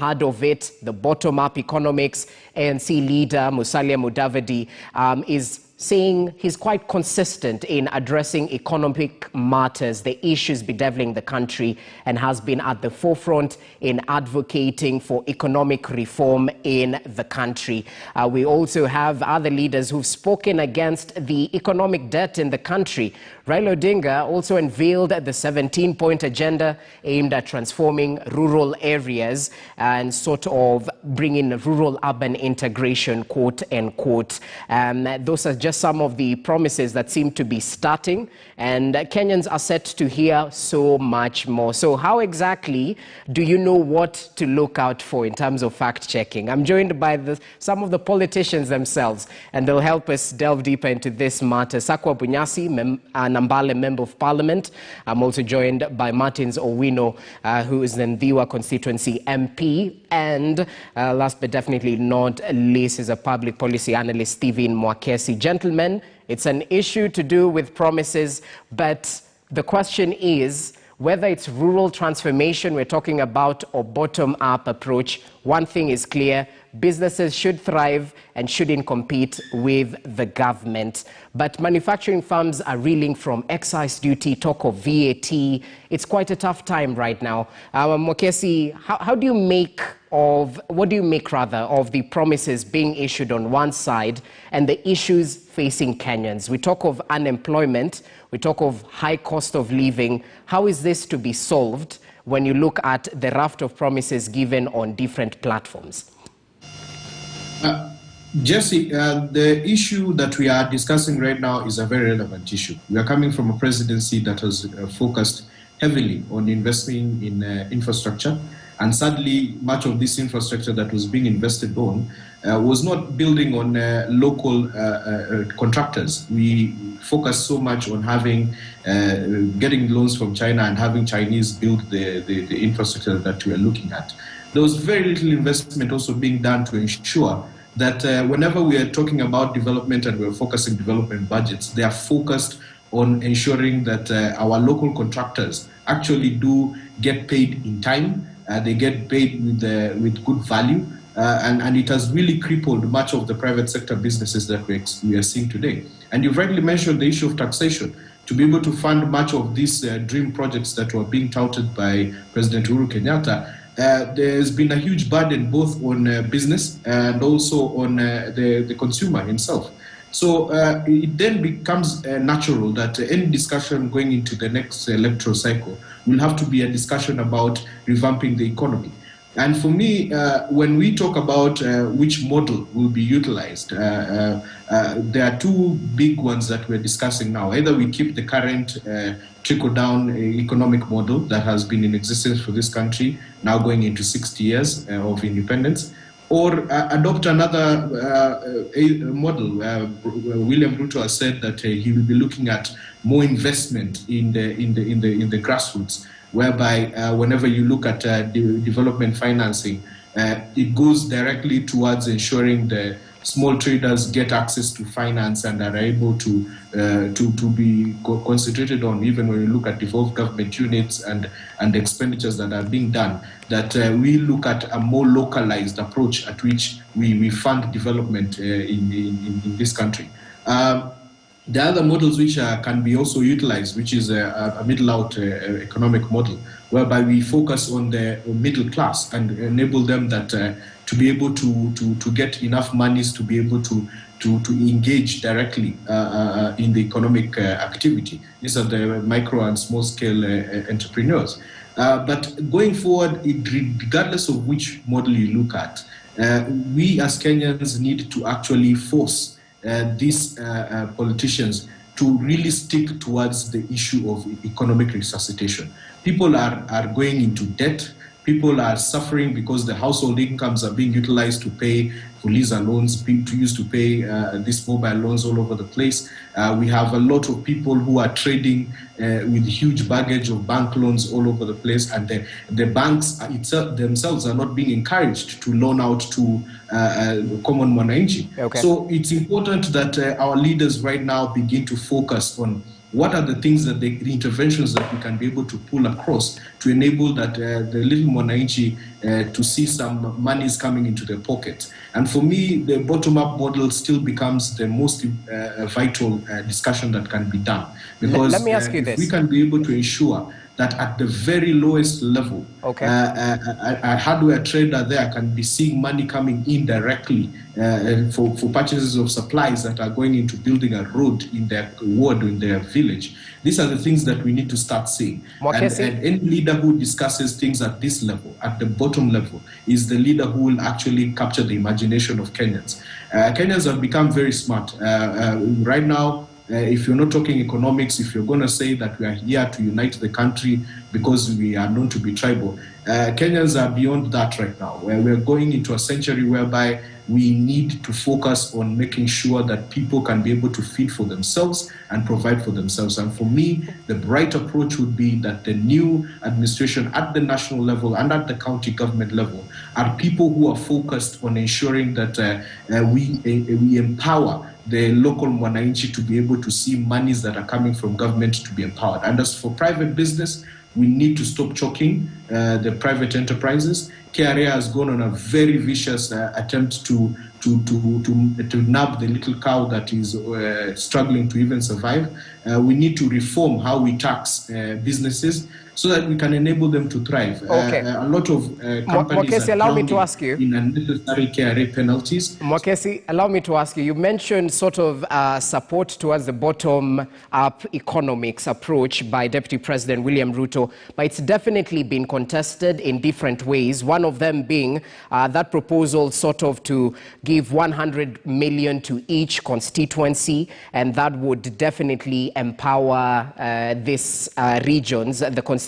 heart of it, the bottom-up economics. ANC leader Musalia Mudavadi is saying he's quite consistent in addressing economic matters, the issues bedeviling the country, and has been at the forefront in advocating for economic reform in the country. We also have other leaders who've spoken against the economic debt in the country. Raila Odinga also unveiled the 17-point agenda aimed at transforming rural areas and sort of bringing rural-urban integration, quote unquote. Those are just some of the promises that seem to be starting, and Kenyans are set to hear so much more. So how exactly do you know what to look out for in terms of fact-checking? I'm joined by some of the politicians themselves, and they'll help us delve deeper into this matter. Sakwa Bunyasi, Nambale Member of Parliament. I'm also joined by Martins Owino, who is the Ndhiwa constituency MP. And last but definitely not least is a public policy analyst, Stephen Mwakesi. Gentlemen, it's an issue to do with promises, but the question is whether it's rural transformation we're talking about or bottom-up approach. One thing is clear: businesses should thrive and shouldn't compete with the government. But manufacturing firms are reeling from excise duty, talk of VAT. It's quite a tough time right now. Mwakesi, what do you make of the promises being issued on one side and the issues facing Kenyans? We talk of unemployment, we talk of high cost of living. How is this to be solved when you look at the raft of promises given on different platforms? Jesse, the issue that we are discussing right now is a very relevant issue. We are coming from a presidency that has focused heavily on investing in infrastructure, and sadly, much of this infrastructure that was being invested on was not building on local contractors. We focused so much on getting loans from China and having Chinese build the infrastructure that we are looking at. There was very little investment also being done to ensure that whenever we are talking about development and we're focusing development budgets, they are focused on ensuring that our local contractors actually do get paid in time, they get paid with good value, and it has really crippled much of the private sector businesses that we are seeing today. And you've rightly mentioned the issue of taxation. To be able to fund much of these dream projects that were being touted by President Uhuru Kenyatta, there's been a huge burden both on business and also on the consumer himself. So it then becomes natural that any discussion going into the next electoral cycle will have to be a discussion about revamping the economy. And for me, when we talk about which model will be utilized, there are two big ones that we're discussing now. Either we keep the current trickle-down economic model that has been in existence for this country, now going into 60 years of independence, or adopt another model. William Ruto has said that he will be looking at more investment in the grassroots, whereby whenever you look at development financing, it goes directly towards ensuring the small traders get access to finance and are able to be concentrated on, even when you look at devolved government units and the expenditures that are being done, that we look at a more localized approach at which we fund development in this country. The other models which can be also utilized, which is a middle-out economic model, whereby we focus on the middle class and enable them that to be able to get enough monies to be able to engage directly in the economic activity. These are the micro and small-scale entrepreneurs. But going forward, regardless of which model you look at, we as Kenyans need to actually force these politicians to really stick towards the issue of economic resuscitation. People are going into debt. People are suffering because the household incomes are being utilized to pay Fuliza loans, used to pay these mobile loans all over the place. We have a lot of people who are trading with huge baggage of bank loans all over the place, and the banks themselves are not being encouraged to loan out to common mwananchi. Okay. So it's important that our leaders right now begin to focus on what are the things that the interventions that we can be able to pull across to enable that the little mwananchi to see some monies coming into their pockets. And for me, the bottom-up model still becomes the most vital discussion that can be done. Because let me ask you if this. we can be able to ensure that at the very lowest level, a hardware trader there can be seeing money coming in directly for purchases of supplies that are going into building a road in their ward or in their village. These are the things that we need to start seeing. And any leader who discusses things at this level, at the bottom level, is the leader who will actually capture the imagination of Kenyans. Kenyans have become very smart. Right now, if you're not talking economics, if you're going to say that we are here to unite the country because we are known to be tribal, Kenyans are beyond that right now. We're going into a century whereby we need to focus on making sure that people can be able to feed for themselves and provide for themselves. And for me, the right approach would be that the new administration at the national level and at the county government level are people who are focused on ensuring that we empower the local mwananchi to be able to see monies that are coming from government to be empowered. And as for private business, we need to stop choking the private enterprises. KRA has gone on a very vicious attempt to nab the little cow that is struggling to even survive. We need to reform how we tax businesses so that we can enable them to thrive. A lot of companies are allow me to ask you. In unnecessary KRA penalties. Mwakesi, allow me to ask you. You mentioned sort of support towards the bottom-up economics approach by Deputy President William Ruto, but it's definitely been contested in different ways. One of them being that proposal sort of to give 100 million to each constituency, and that would definitely empower these regions, the constituencies.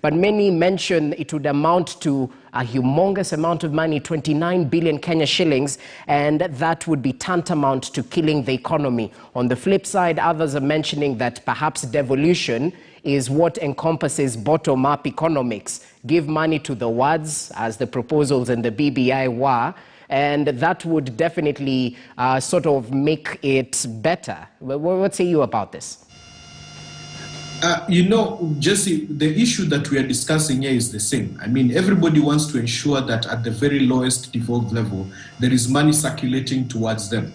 But many mention it would amount to a humongous amount of money, 29 billion Kenya shillings, and that would be tantamount to killing the economy. On the flip side, others are mentioning that perhaps devolution is what encompasses bottom-up economics. Give money to the wards, as the proposals in the BBI were, and that would definitely sort of make it better. What say you about this? You know, Jesse, the issue that we are discussing here is the same. I mean, everybody wants to ensure that at the very lowest devolved level, there is money circulating towards them.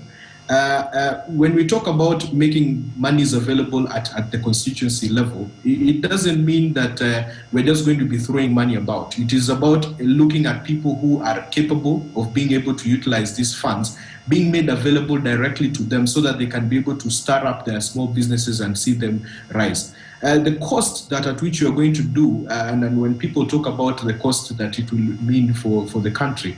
When we talk about making monies available at the constituency level, it doesn't mean that we're just going to be throwing money about. It is about looking at people who are capable of being able to utilize these funds, being made available directly to them so that they can be able to start up their small businesses and see them rise. The cost that at which you're going to do, and when people talk about the cost that it will mean for the country,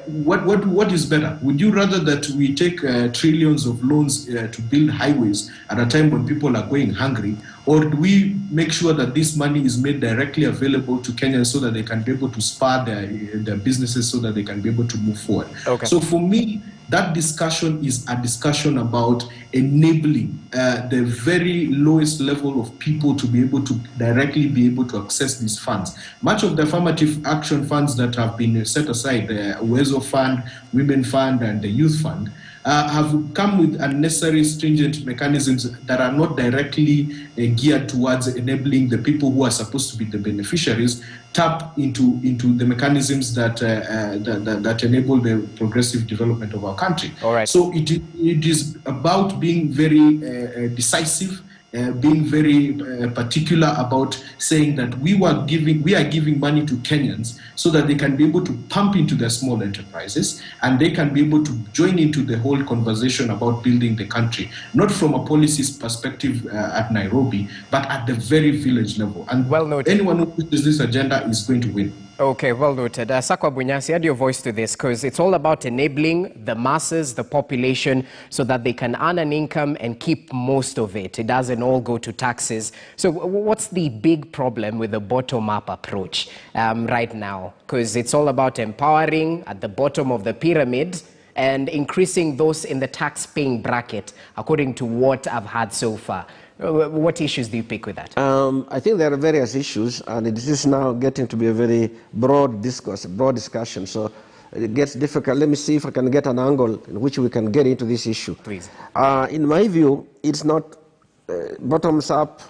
what is better? Would you rather that we take trillions of loans to build highways at a time when people are going hungry, or do we make sure that this money is made directly available to Kenyans so that they can be able to spur their businesses so that they can be able to move forward? Okay. So for me, that discussion is a discussion about enabling the very lowest level of people to be able to directly be able to access these funds. Much of the affirmative action funds that have been set aside, the Uwezo Fund, Women Fund, and the Youth Fund, have come with unnecessary stringent mechanisms that are not directly geared towards enabling the people who are supposed to be the beneficiaries tap into the mechanisms that enable the progressive development of our country. All right. So it is about being very decisive, being very particular about saying that we are giving money to Kenyans so that they can be able to pump into their small enterprises and they can be able to join into the whole conversation about building the country, not from a policy perspective at Nairobi, but at the very village level. And well noted. Anyone who pushes this agenda is going to win. Okay, well noted. Sakwa Bunyasi, add your voice to this, because it's all about enabling the masses, the population, so that they can earn an income and keep most of it. It doesn't all go to taxes. So what's the big problem with the bottom-up approach right now? Because it's all about empowering at the bottom of the pyramid and increasing those in the tax-paying bracket, according to what I've had so far. What issues do you pick with that? I think there are various issues, and it is now getting to be a very broad discourse, broad discussion. So it gets difficult. Let me see if I can get an angle in which we can get into this issue. Please. In my view, it's not bottoms up,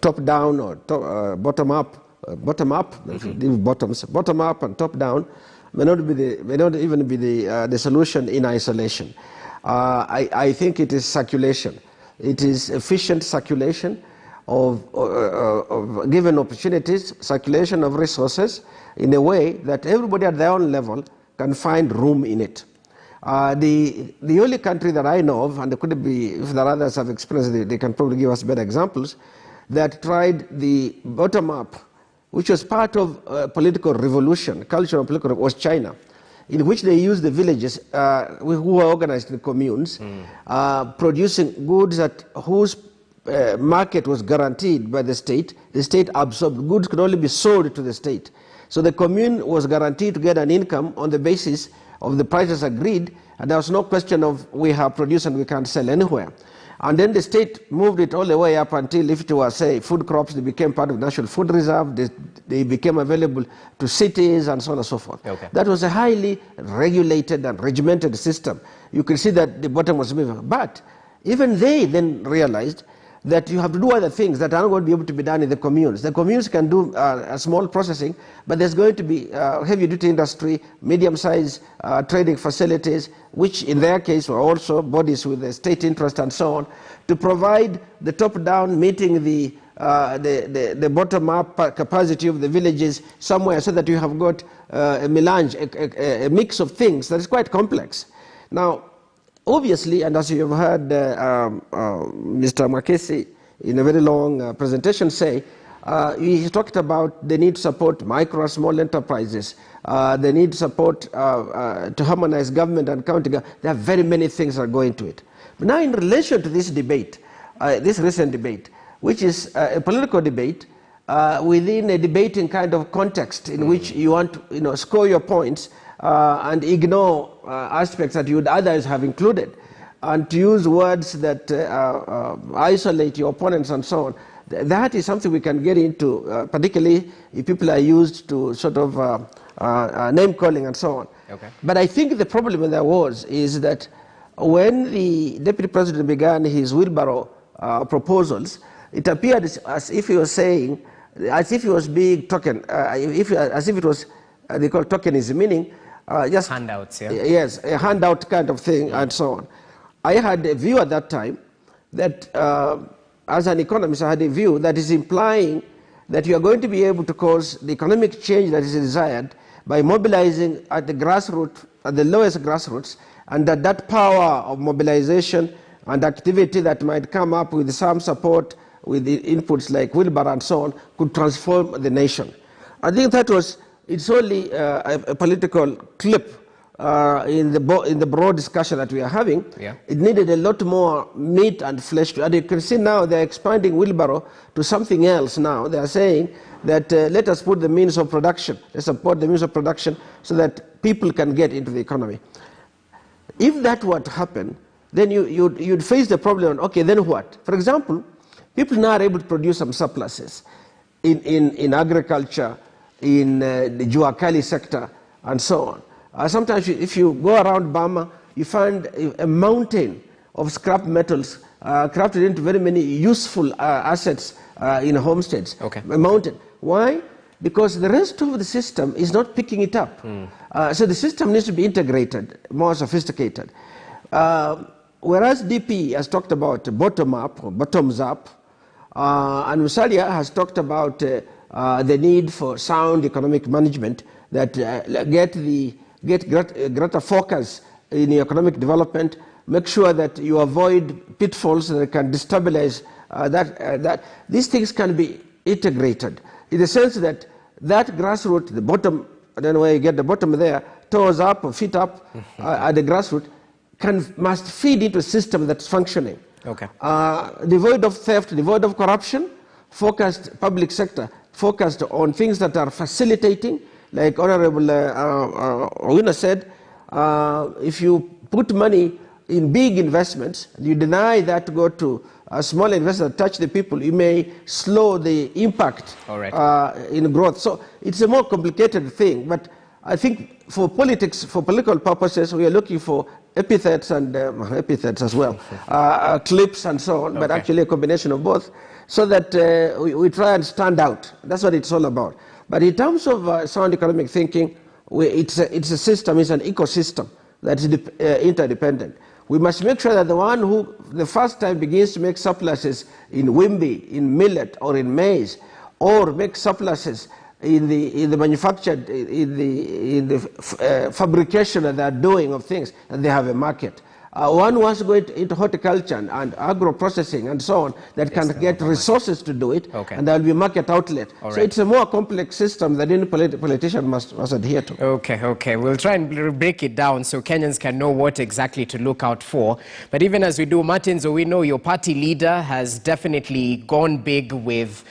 top down, or bottom up, bottom up and top down may not even be the solution in isolation. I think it is circulation. It is efficient circulation of given opportunities, circulation of resources in a way that everybody at their own level can find room in it. The only country that I know of, and it could be, if there are others have experienced it, they can probably give us better examples, that tried the bottom-up, which was part of political revolution, cultural political revolution, was China, in which they used the villages who were organized in communes, producing goods whose market was guaranteed by the state. The state absorbed. Goods could only be sold to the state. So the commune was guaranteed to get an income on the basis of the prices agreed, and there was no question of we have produced and we can't sell anywhere. And then the state moved it all the way up until, if it was, say, food crops, they became part of National Food Reserve, they became available to cities and so on and so forth. Okay. That was a highly regulated and regimented system. You can see that the bottom was moving. But even they then realized that you have to do other things that are not going to be able to be done in the communes. The communes can do a small processing, but there's going to be heavy-duty industry, medium-sized trading facilities, which in their case were also bodies with a state interest and so on, to provide the top-down meeting the bottom-up capacity of the villages somewhere, so that you have got a melange, a mix of things that is quite complex. Now, obviously, and as you have heard Mr. Makesi in a very long presentation say, he talked about the need to support micro and small enterprises, the need to support to harmonize government and county government. There are very many things that are going to it. But now in relation to this debate, this recent debate, which is a political debate within a debating kind of context in which you want to score your points and ignore aspects that you would otherwise have included, and to use words that isolate your opponents and so on. That is something we can get into, particularly if people are used to sort of name-calling and so on. Okay. But I think the problem there is that when the Deputy President began his wheelbarrow proposals, it appeared as if he was saying, as if he was being token, as if it was, they call tokenism, meaning just handouts, yeah? Yes, a handout kind of thing, and so on. I had a view at that time that, as an economist, I had a view that is implying that you are going to be able to cause the economic change that is desired by mobilizing at the grassroots, at the lowest grassroots, and that power of mobilization and activity that might come up with some support with the inputs like wheelbarrow and so on could transform the nation. I think that was, it's only a political clip in the broad discussion that we are having. Yeah. It needed a lot more meat and flesh. And you can see now they're expanding wheelbarrow to something else now. They are saying that let us put the means of production, let's support the means of production so that people can get into the economy. If that were to happen, then you'd face the problem, okay, then what? For example, people now are able to produce some surpluses in agriculture, in the Juakali sector, and so on. Sometimes if you go around Bama, you find a mountain of scrap metals crafted into very many useful assets in homesteads. Okay. A mountain. Why? Because the rest of the system is not picking it up. So the system needs to be integrated, more sophisticated. Whereas DP has talked about bottom-up or bottoms-up, and Musalia has talked about the need for sound economic management that get greater focus in economic development, make sure that you avoid pitfalls that can destabilize that these things can be integrated in the sense that grassroots, the bottom, I don't know where you get the bottom there, toes up or feet up at the grassroots, must feed into a system that's functioning. Okay. Devoid of theft, devoid of corruption, focused public sector, focused on things that are facilitating, like Honorable Owina said, if you put money in big investments, you deny that to go to small investors that touch the people, you may slow the impact in growth. So it's a more complicated thing, but I think for politics, for political purposes, we are looking for epithets and epithets as well, clips and so on, but actually a combination of both, so that we try and stand out. That's what it's all about. But in terms of sound economic thinking, it's a system, it's an ecosystem that is interdependent. We must make sure that the one who the first time begins to make surpluses in Wimby, in millet or in maize, or make surpluses in the manufactured, in the fabrication that they are doing of things, and they have a market. One wants to go into horticulture and agro-processing and so on, that can get resources to do it, and there will be a market outlet. So it's a more complex system that any politician must adhere to. Okay. We'll try and break it down so Kenyans can know what exactly to look out for. But even as we do, Martins, we know your party leader has definitely gone big with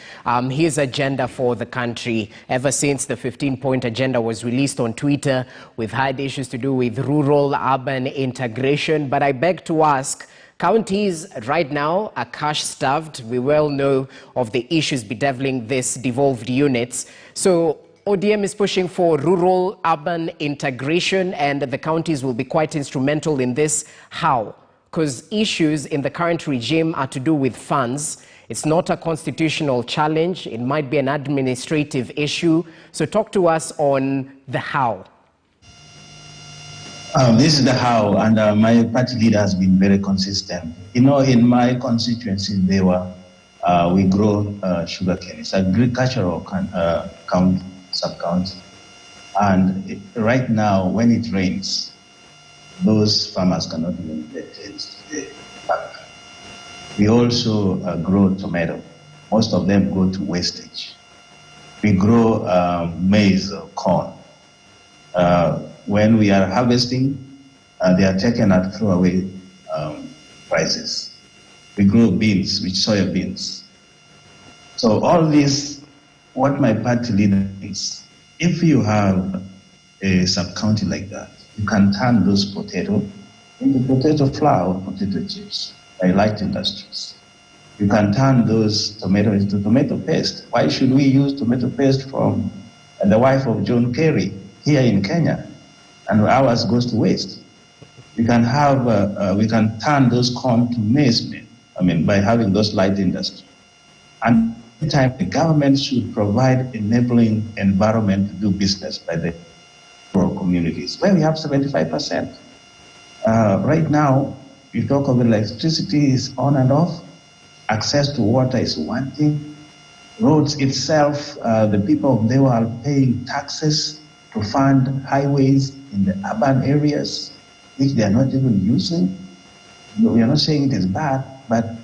his agenda for the country. Ever since the 15-point agenda was released on Twitter, we've had issues to do with rural-urban integration. But I beg to ask, counties right now are cash-starved. We well know of the issues bedeviling these devolved units. So ODM is pushing for rural-urban integration, and the counties will be quite instrumental in this. How? Because issues in the current regime are to do with funds. It's not a constitutional challenge. It might be an administrative issue. So talk to us on the how. This is the how, and my party leader has been very consistent. You know, in my constituency, we grow sugarcane. It's agricultural sub-county. And right now, when it rains, those farmers cannot even get into the factory. We also grow tomato. Most of them go to wastage. We grow maize or corn. When we are harvesting, they are taken at throwaway prices. We grow beans, which soya beans. So all this, what my party leader is, if you have a sub-county like that, you can turn those potatoes into potato flour, potato chips, by light industries. You can turn those tomatoes into tomato paste. Why should we use tomato paste from the wife of John Kerry here in Kenya? And ours goes to waste. We can have, we can turn those corn to maize meal, by having those light industry. And at the time, the government should provide enabling environment to do business by the rural communities, where we have 75%. Right now, you talk of electricity is on and off, access to water is one thing, roads itself, the people of Dewa are paying taxes to fund highways in the urban areas, which they are not even using. We are not saying it is bad, but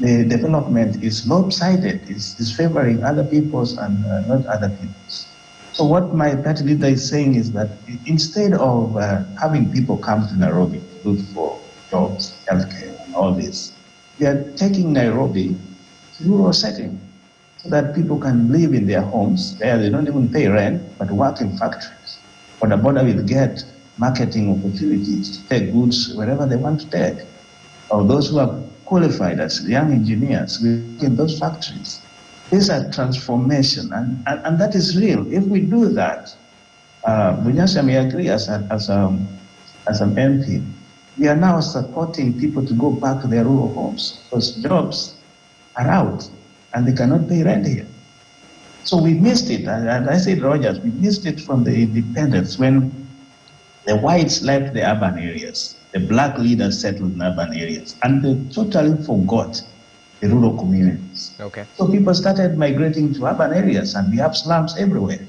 the development is lopsided. It's favoring other people's and not other people's. So what my party leader is saying is that instead of having people come to Nairobi to look for jobs, healthcare, and all this, we are taking Nairobi to rural setting, so that people can live in their homes. There they don't even pay rent, but work in factories. Or the border will get marketing opportunities to take goods wherever they want to take. Or those who are qualified as young engineers work in those factories. These are transformation, and that is real. If we do that, Bunyasa may agree as an MP, we are now supporting people to go back to their rural homes because jobs are out and they cannot pay rent here. So we missed it, and I said, Rogers, we missed it from the independence when the whites left the urban areas, the black leaders settled in urban areas, and they totally forgot the rural communities. So people started migrating to urban areas, and we have slums everywhere.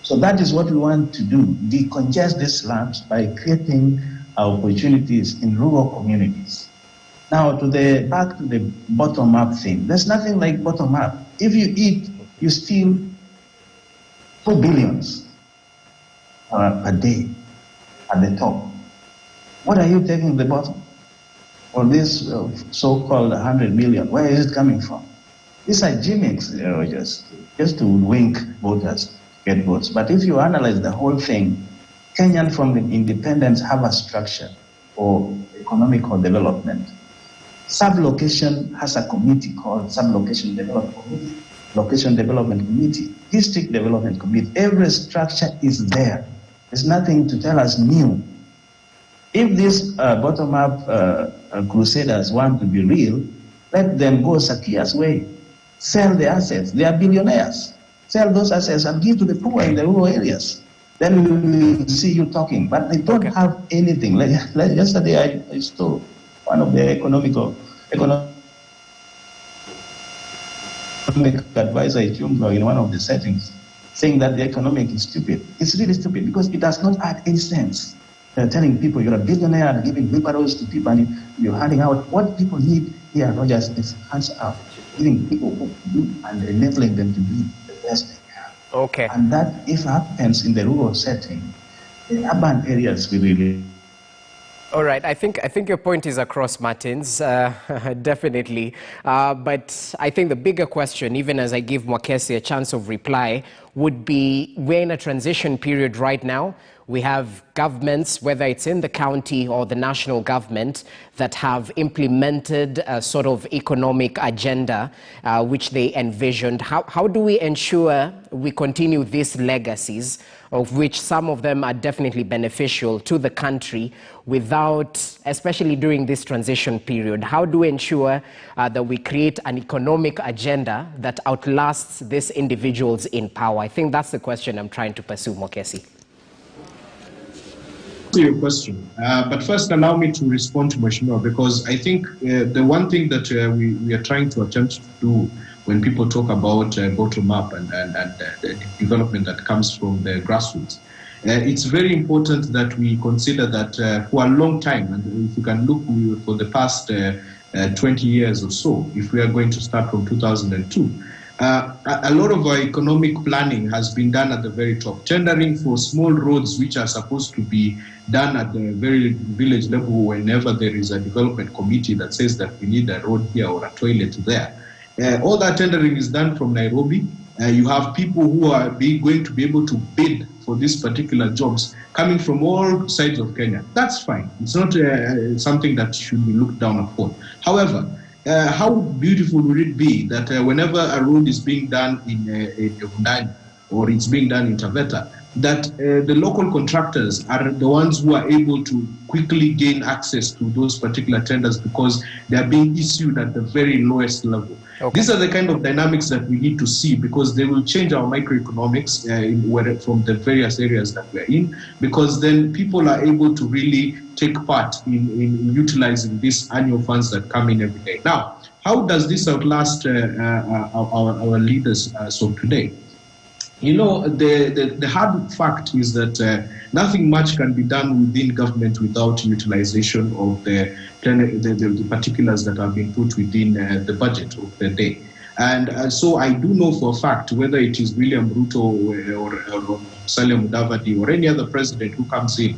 So that is what we want to do, decongest these slums by creating opportunities in rural communities. Now, back to the bottom-up thing. There's nothing like bottom-up. If you eat, you steal 4 billions per day at the top. What are you taking the bottom? Or this so-called 100 million, where is it coming from? These are gimmicks, just to wink voters, get votes. But if you analyze the whole thing, Kenyan from the independence have a structure for economical development. Sub-location has a committee called Sub-Location Development Committee, Location Development Committee, District Development Committee. Every structure is there. There's nothing to tell us new. If these bottom-up crusaders want to be real, let them go Sakia's way. Sell the assets. They are billionaires. Sell those assets and give to the poor in the rural areas. Then we will see you talking. But they don't have anything. Like yesterday, I saw one of the economic advisor in one of the settings saying that the economic is stupid. It's really stupid because it does not add any sense. They're telling people you're a billionaire and giving wheelbarrows to people and you're handing out. What people need here, Rogers, is hands up, giving people what to do and enabling them to do the best they can. Okay. And that, if happens in the rural setting, the urban areas will really. All right, I think your point is across, Martins, definitely. But I think the bigger question, even as I give Mwakesi a chance of reply, would be we're in a transition period right now. We have governments, whether it's in the county or the national government, that have implemented a sort of economic agenda which they envisioned. How do we ensure we continue these legacies, of which some of them are definitely beneficial to the country, without, especially during this transition period, how do we ensure that we create an economic agenda that outlasts these individuals in power? I think that's the question I'm trying to pursue, Mwakesi. To your question, but first allow me to respond to Mheshimiwa, because I think the one thing that we are trying to attempt to do when people talk about bottom-up and the development that comes from the grassroots, it's very important that we consider that for a long time, and if you can look for the past 20 years or so, if we are going to start from 2002, a lot of our economic planning has been done at the very top. Tendering for small roads, which are supposed to be done at the very village level whenever there is a development committee that says that we need a road here or a toilet there. All that tendering is done from Nairobi. You have people who are going to be able to bid for these particular jobs coming from all sides of Kenya. That's fine. It's not something that should be looked down upon. However, how beautiful would it be that whenever a road is being done in Undani or it's being done in Taveta, that the local contractors are the ones who are able to quickly gain access to those particular tenders because they are being issued at the very lowest level. Okay. These are the kind of dynamics that we need to see, because they will change our microeconomics from the various areas that we're in, because then people are able to really take part in utilizing these annual funds that come in every day. Now, how does this outlast our leaders so today? You know, the hard fact is that nothing much can be done within government without utilization of the particulars that have been put within the budget of the day. And so I do know for a fact, whether it is William Ruto or Salim Mudavadi or any other president who comes in,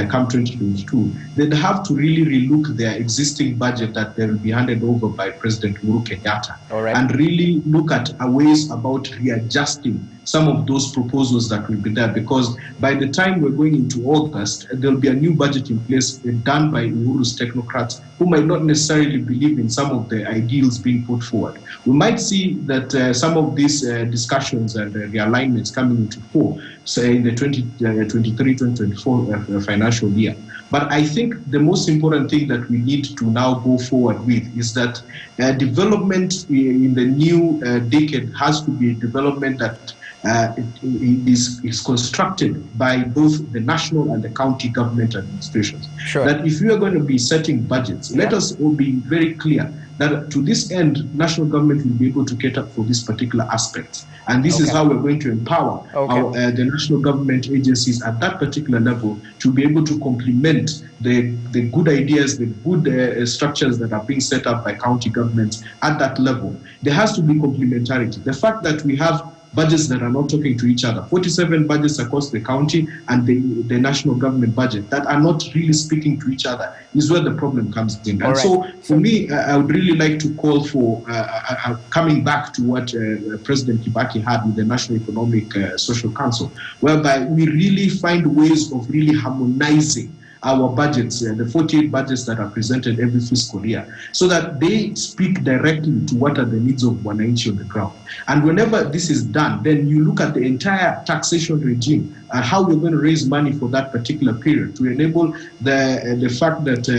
come 2022, they'd have to really relook their existing budget that they will be handed over by President Uhuru Kenyatta, and really look at ways about readjusting some of those proposals that will be there, because by the time we're going into August, there'll be a new budget in place done by Uhuru's technocrats who might not necessarily believe in some of the ideals being put forward. We might see that some of these discussions and realignments coming into force, say in the 2023-2024 financial year. But I think the most important thing that we need to now go forward with is that development in the new decade has to be a development that is constructed by both the national and the county government administrations. Sure. That if we are going to be setting budgets, let us all be very clear that to this end, national government will be able to cater for this particular aspect. And this is how we're going to empower the national government agencies at that particular level to be able to complement the good ideas, the good structures that are being set up by county governments at that level. There has to be complementarity. The fact that we have budgets that are not talking to each other, 47 budgets across the county and the national government budget that are not really speaking to each other, is where the problem comes in. And so for me, I would really like to call for coming back to what President Kibaki had with the National Economic Social Council, whereby we really find ways of really harmonizing our budgets, the 48 budgets that are presented every fiscal year, so that they speak directly to what are the needs of wananchi on the ground. And whenever this is done, then you look at the entire taxation regime and how we're going to raise money for that particular period to enable the fact that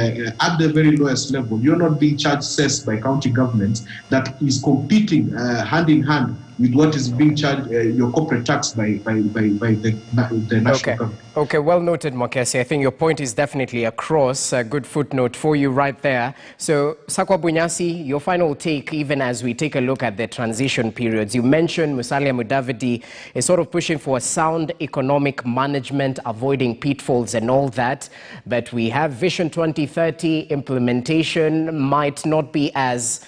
at the very lowest level, you're not being charged cess by county governments that is competing hand in hand with what is being charged, your corporate tax by the national government. Okay, well noted, Mokesi. I think your point is definitely across. A good footnote for you right there. So, Sakwa Bunyasi, your final take, even as we take a look at the transition periods. You mentioned Musalia Mudavadi is sort of pushing for a sound economic management, avoiding pitfalls and all that. But we have Vision 2030 implementation might not be as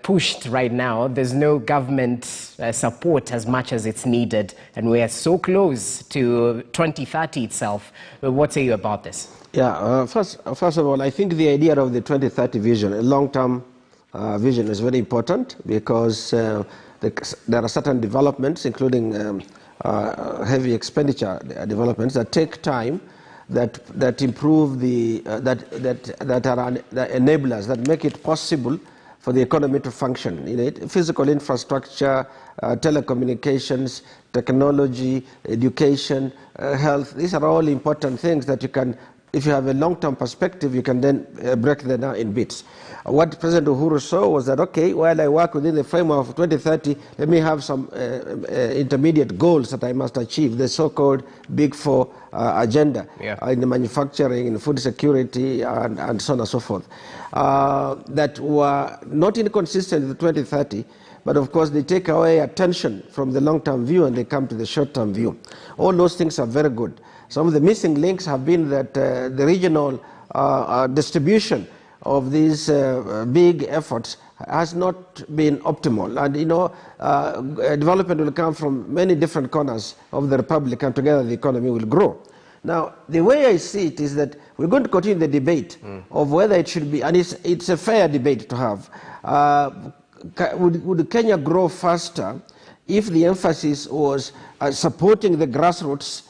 pushed right now. There's no government support as much as it's needed, and we are so close to 2030 itself. What say you about this? Yeah, first of all, I think the idea of the 2030 vision, a long-term vision, is very important because there are certain developments, including heavy expenditure developments that take time, that improve that are enablers, that make it possible for the economy to function. Physical infrastructure, telecommunications, technology, education, health, these are all important things that you can, if you have a long-term perspective, you can then break them down in bits. What President Uhuru saw was that, okay, while I work within the framework of 2030, let me have some intermediate goals that I must achieve, the so-called Big Four agenda in the manufacturing, in food security, and so on and so forth, that were not inconsistent with 2030, but of course they take away attention from the long-term view and they come to the short-term view. All those things are very good. Some of the missing links have been that the regional distribution of these big efforts has not been optimal. And development will come from many different corners of the Republic, and together the economy will grow. Now, the way I see it is that we're going to continue the debate of whether it should be, and it's a fair debate to have. Would Kenya grow faster if the emphasis was supporting the grassroots,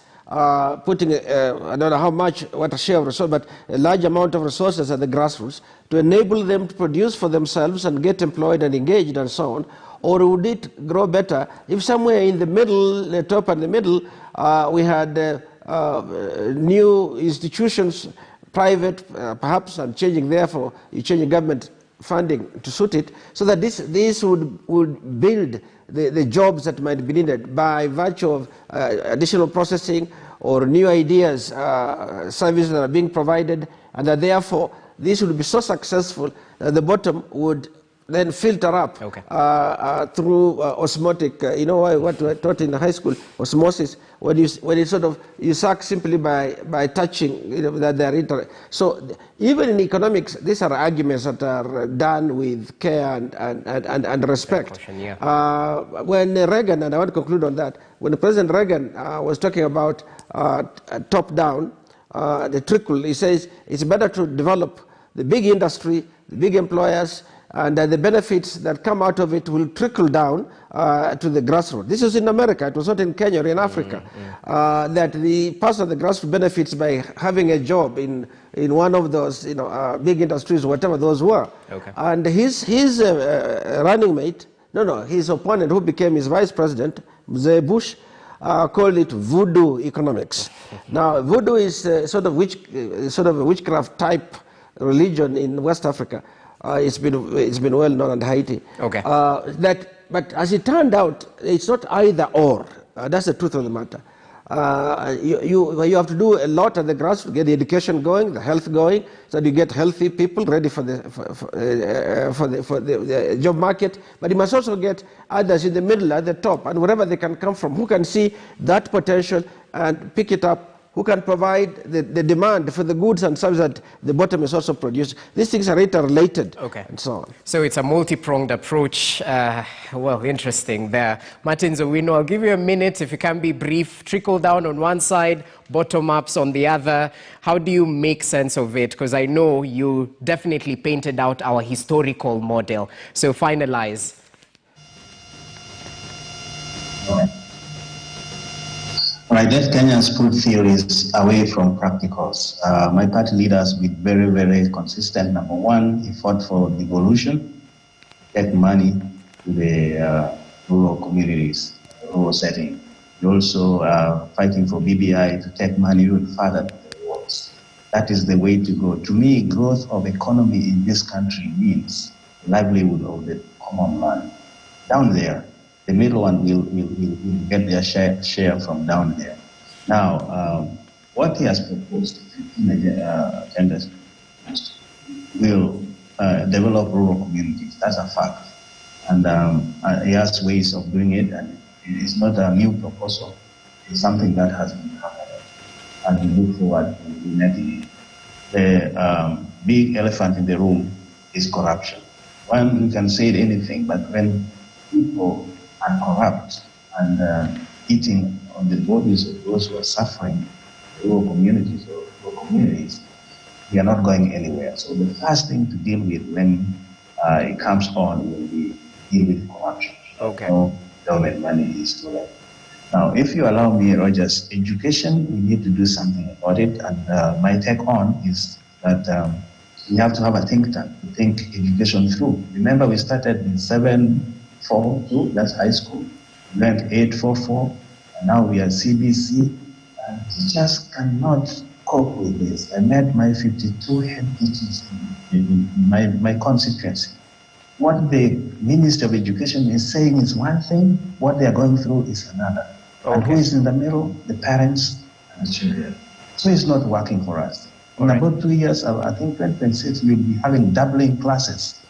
putting, I don't know how much, what a share of resources, but a large amount of resources at the grassroots to enable them to produce for themselves and get employed and engaged and so on? Or would it grow better if somewhere in the middle, the top and the middle, we had new institutions, private perhaps, and changing therefore, you change government funding to suit it, so that this would build the jobs that might be needed by virtue of additional processing or new ideas, services that are being provided, and that therefore this would be so successful that the bottom would then filter up through osmotic, what we taught in high school, osmosis, when you sort of, you suck simply by touching, that they are so even in economics, these are arguments that are done with care and respect. When Reagan, and I want to conclude on that, when President Reagan was talking about top-down, the trickle, he says it's better to develop the big industry, the big employers, and the benefits that come out of it will trickle down to the grassroots. This is in America, it was not in Kenya or in Africa. That the person of the grassroots benefits by having a job in one of those big industries, whatever those were. And his running mate, his opponent who became his vice president, Mzee Bush, called it voodoo economics. Now, voodoo is sort of a witchcraft type religion in West Africa. It's been well known in Haiti. But as it turned out, it's not either or. That's the truth of the matter. You have to do a lot at the grassroots to get the education going, the health going, so that you get healthy people ready for the job market. But you must also get others in the middle, at the top, and wherever they can come from, who can see that potential and pick it up, who can provide the demand for the goods and services that the bottom is also producing. These things are interrelated, and so on. So it's a multi-pronged approach. Well, interesting there. Martin Zowino, I'll give you a minute, if you can be brief. Trickle down on one side, bottom-ups on the other. How do you make sense of it? Because I know you definitely painted out our historical model. So finalize. All By that, Kenyans put theories away from practicals. My party leaders with very, very consistent. Number one, he fought for devolution, take money to the rural communities, rural setting. He also fighting for BBI to take money even further to the wards. That is the way to go. To me, growth of economy in this country means livelihood of the common man. Down there, the middle one will get their share from down there. Now, what he has proposed, 15 agendas, will develop rural communities. That's a fact. And he has ways of doing it, and it's not a new proposal. It's something that has been happening, and we look forward to implementing it. The big elephant in the room is corruption. One, you can say anything, but when people are corrupt and eating on the bodies of those who are suffering, rural communities or rural communities, we are not going anywhere. So the first thing to deal with when it comes on will be deal with corruption. Okay. No government money is too late. Now, if you allow me, Rogers, education, we need to do something about it. And my take on is that we have to have a think tank to think education through. Remember, we started in 742, that's high school. We went 844, and now we are CBC. And teachers cannot cope with this. I met my 52 head teachers in my constituency. What the Minister of Education is saying is one thing, what they are going through is another. Okay. And who is in the middle? The parents and the children. So it's not working for us. In about 2 years, I think 2026, we'll be having doubling classes.